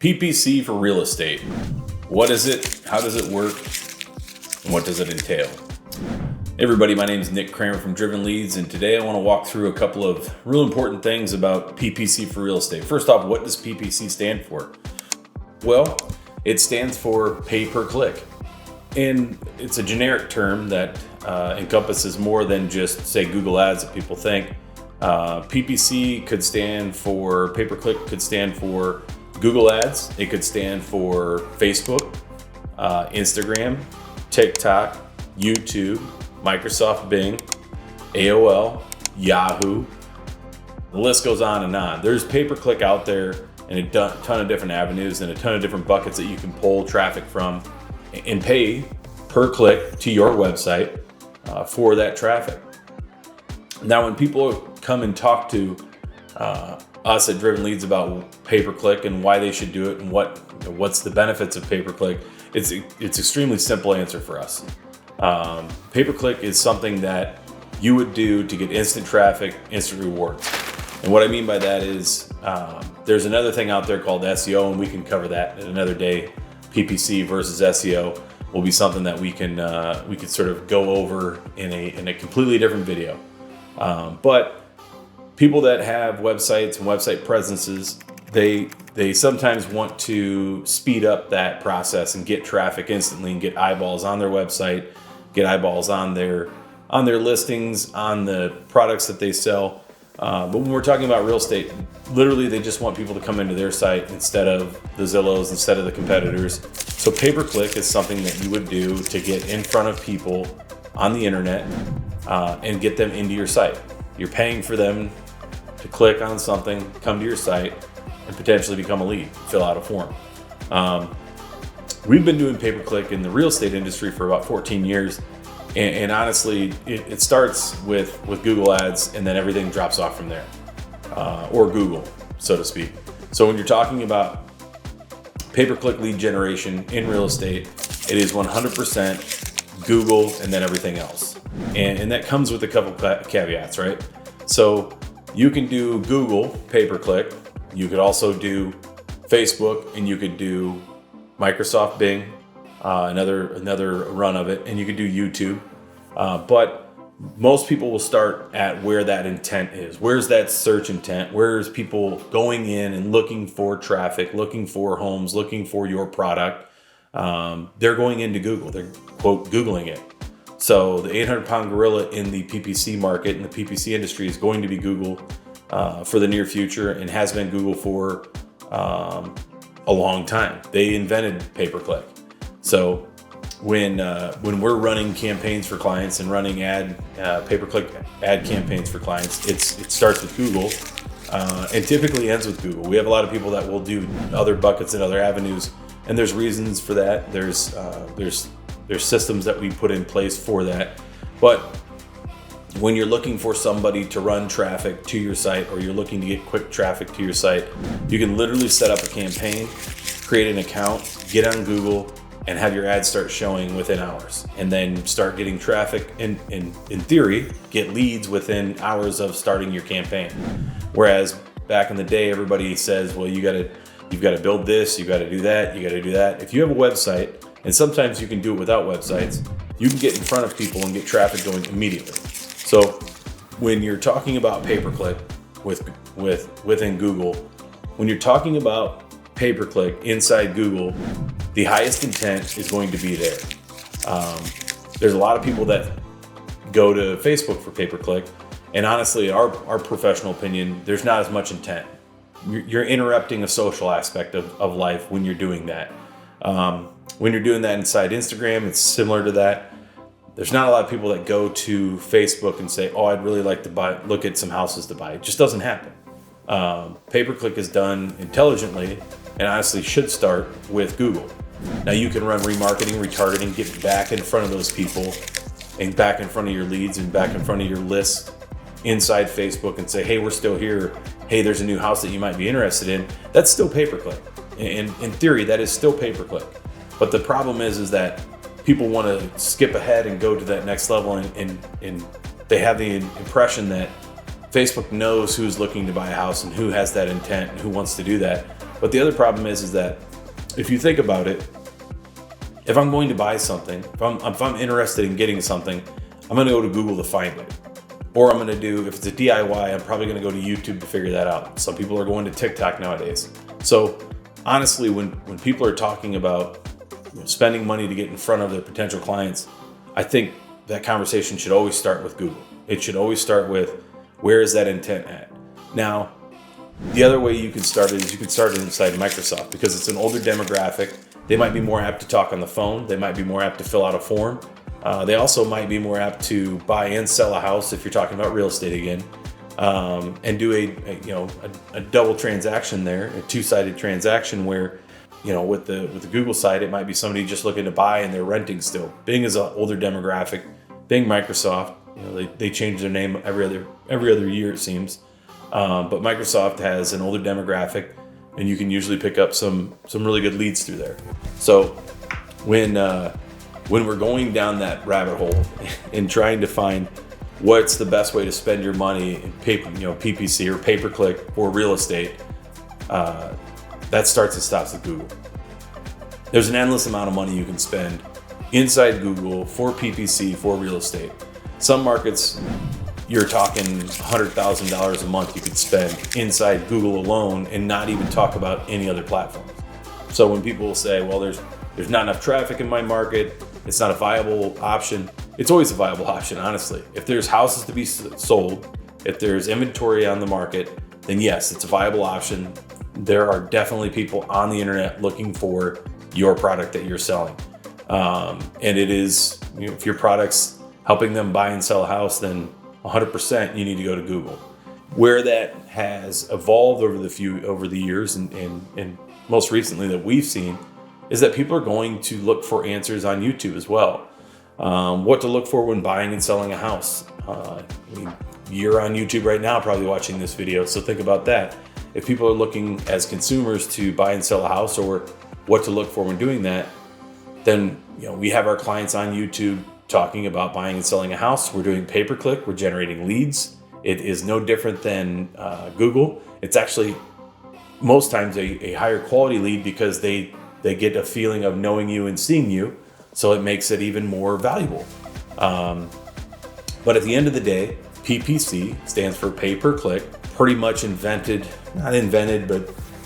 PPC for real estate. What is it? How does it work? And what does it entail? Hey everybody, my name is Nick Kramer from Driven Leads, and today I want to walk through a couple of real important things about PPC for real estate. First off, what does PPC stand for? Well, it stands for pay per click. And it's a generic term that encompasses more than just, say, Google Ads that people think. PPC could stand for, pay-per-click could stand for Google Ads. It could stand for Facebook, Instagram, TikTok, YouTube, Microsoft Bing, AOL, Yahoo. The list goes on and on. There's pay-per-click out there in a ton of different avenues and a ton of different buckets that you can pull traffic from and pay per click to your website for that traffic. Now, when people come and talk to us at Driven Leads about pay-per-click and why they should do it and what's the benefits of pay-per-click, it's extremely simple answer for us. Pay-per-click is something that you would do to get instant traffic, instant rewards. And what I mean by that is there's another thing out there called SEO, and we can cover that in another day. PPC versus SEO will be something that we can sort of go over in a completely different video. But people that have websites and website presences, they sometimes want to speed up that process and get traffic instantly and get eyeballs on their website, get eyeballs on their listings, on the products that they sell. But when we're talking about real estate, literally they just want people to come into their site instead of the Zillows, instead of the competitors. So pay-per-click is something that you would do to get in front of people on the internet and get them into your site. You're paying for them to click on something, come to your site, and potentially become a lead, fill out a form. We've been doing pay-per-click in the real estate industry for about 14 years. And honestly, it starts with Google Ads, and then everything drops off from there, or Google, so to speak. So when you're talking about pay-per-click lead generation in real estate, it is 100% Google and then everything else. And that comes with a couple caveats, right? So you can do Google pay-per-click. You could also do Facebook, and you could do Microsoft Bing, another run of it, and you could do YouTube. But most people will start at where that intent is. Where's that search intent? Where's people going in and looking for traffic, looking for homes, looking for your product? They're going into Google. They're, quote, Googling it. So the 800-pound gorilla in the PPC market, in the PPC industry, is going to be Google for the near future, and has been Google for a long time. They invented pay-per-click. So when we're running campaigns for clients and running pay-per-click ad campaigns for clients, it starts with Google and typically ends with Google. We have a lot of people that will do other buckets and other avenues, and there's reasons for that. There's systems that we put in place for that. But when you're looking for somebody to run traffic to your site, or you're looking to get quick traffic to your site, you can literally set up a campaign, create an account, get on Google, and have your ads start showing within hours, and then start getting traffic, and in theory get leads within hours of starting your campaign. Whereas back in the day, everybody says, well, you've got to build this, you got to do that, you got to do that. If you have a website, and sometimes you can do it without websites, you can get in front of people and get traffic going immediately. So when you're talking about pay-per-click within Google, when you're talking about pay-per-click inside Google, the highest intent is going to be there. There's a lot of people that go to Facebook for pay-per-click, and honestly, our professional opinion, there's not as much intent. You're interrupting a social aspect of life when you're doing that. When you're doing that inside Instagram, it's similar to that. There's not a lot of people that go to Facebook and say, oh, I'd really like to look at some houses to buy. It just doesn't happen. Pay-per-click is done intelligently, and honestly should start with Google. Now you can run remarketing, retargeting, get back in front of those people and back in front of your leads and back in front of your lists inside Facebook and say, hey, we're still here. Hey, there's a new house that you might be interested in. That's still pay-per-click. In theory, that is still pay-per-click. But the problem is that people want to skip ahead and go to that next level, and they have the impression that Facebook knows who's looking to buy a house and who has that intent and who wants to do that. But the other problem is that if you think about it, if I'm going to buy something, if I'm interested in getting something, I'm going to go to Google to find it. Or I'm going to do, if it's a DIY, I'm probably going to go to YouTube to figure that out. Some people are going to TikTok nowadays. So honestly, when people are talking about spending money to get in front of their potential clients, I think that conversation should always start with Google. It should always start with, where is that intent at? Now, the other way you can start it is you can start it inside Microsoft, because it's an older demographic. They might be more apt to talk on the phone. They might be more apt to fill out a form. They also might be more apt to buy and sell a house, if you're talking about real estate again, and do a double transaction there, a two-sided transaction where, with the Google side, it might be somebody just looking to buy and they're renting still. Bing is an older demographic. Bing, Microsoft, they change their name every other year, it seems. But Microsoft has an older demographic, and you can usually pick up some really good leads through there. So when we're going down that rabbit hole and trying to find what's the best way to spend your money in PPC or pay-per-click for real estate, that starts and stops with Google. There's an endless amount of money you can spend inside Google for PPC for real estate. Some markets, you're talking $100,000 a month you could spend inside Google alone and not even talk about any other platforms. So when people say, well, there's not enough traffic in my market, it's not a viable option. It's always a viable option, honestly. If there's houses to be sold, if there's inventory on the market, then yes, it's a viable option. There are definitely people on the internet looking for your product that you're selling. And it is, if your product's helping them buy and sell a house, then 100% you need to go to Google. Where that has evolved over the years and most recently that we've seen is that people are going to look for answers on YouTube as well. What to look for when buying and selling a house. You're on YouTube right now probably watching this video, so think about that. If people are looking as consumers to buy and sell a house, or what to look for when doing that, then we have our clients on YouTube talking about buying and selling a house. We're doing pay-per-click, we're generating leads. It is no different than Google. It's actually most times a higher quality lead, because they get a feeling of knowing you and seeing you, so it makes it even more valuable. But at the end of the day, PPC stands for pay-per-click, pretty much not invented,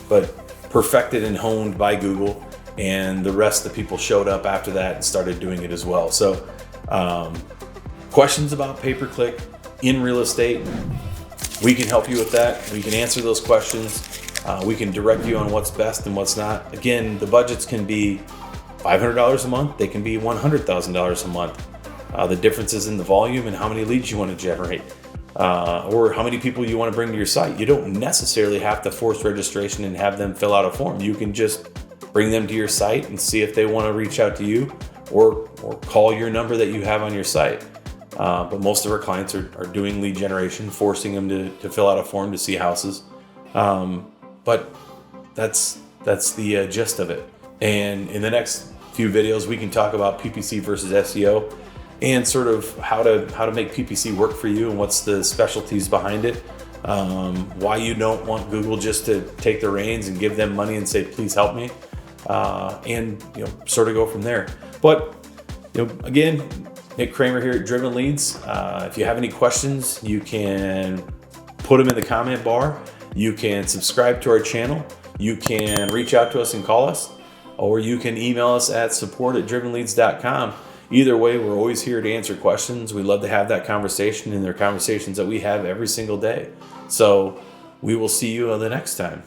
but perfected and honed by Google, and the rest of the people showed up after that and started doing it as well. So questions about pay-per-click in real estate, we can help you with that. We can answer those questions. We can direct you on what's best and what's not. Again, the budgets can be $500 a month. They can be $100,000 a month. The difference is in the volume and how many leads you want to generate, or how many people you want to bring to your site. You don't necessarily have to force registration and have them fill out a form. You can just bring them to your site and see if they want to reach out to you, or call your number that you have on your site. But most of our clients are doing lead generation, forcing them to fill out a form to see houses. But that's the gist of it. And in the next few videos, we can talk about PPC versus SEO, and sort of how to make PPC work for you, and what's the specialties behind it. Why you don't want Google just to take the reins and give them money and say, please help me, and sort of go from there. But again, Nick Kramer here at Driven Leads. If you have any questions, you can put them in the comment bar. You can subscribe to our channel. You can reach out to us and call us, or you can email us at support@drivenleads.com. Either way, we're always here to answer questions. We love to have that conversation, and they're conversations that we have every single day. So we will see you the next time.